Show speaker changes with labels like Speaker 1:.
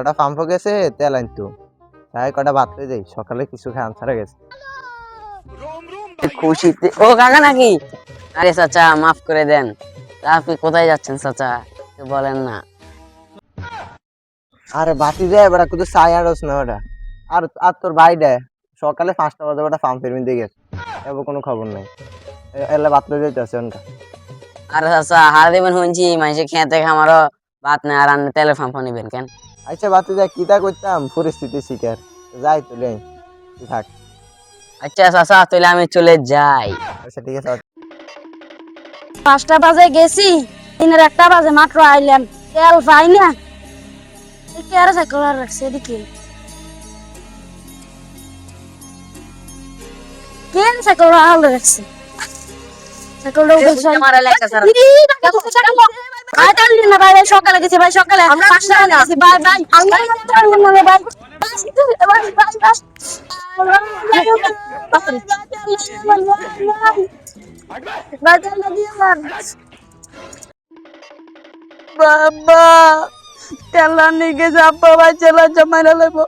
Speaker 1: ওটা পাম্প গেছে তেল আনতো তাই কটা ভাত হয়ে যাই সকালে কিছু খাই আনসারে গেছে
Speaker 2: খুশিতে ও কাকা নাকি? আরে চাচা মাফ করে দেন। তা আপনি কোথায় যাচ্ছেন চাচা, একটু বলেন না।
Speaker 1: আরে বাতি যায় এবার কুতো চাই আরস না ওটা আর আর তোর ভাই দেয় সকালে 5টা বাজে ওটা পাম্পের মধ্যে গেছে এবার কোনো খবর নাই এলে ভাত লয়ে যাইতেছে অনকা
Speaker 2: আরে চাচা হার দেবেন শুনছি মাইসে খেতে খামারও ভাত না আর আন্নে তেলের ফাম্প নিবেন কেন?
Speaker 1: আচ্ছা বাতি যায় কিতা করতাম পরিস্থিতি শিকার যাই তুলে তুই থাক
Speaker 2: আচ্ছা চাচা তাহলে আমি চলে যাই।
Speaker 1: আচ্ছা ঠিক আছে
Speaker 3: 5টা বাজে গেছি, 1:01 বাজে মাত্র আইলাম, তেল পাই না। এদিকে আর সাইকেল আর রাখছে এদিকে কেন সাইকেল আর রাখছে সাইকেলটা উঠে
Speaker 2: আমার এলাকা স্যার
Speaker 3: ভাই ভাই সকালে গেছি ভাই সকালে 5টা গেছি ভাই ভাই বাবা তেলা নিয়ে যাবো ভাই চেলা জমাইলা লইব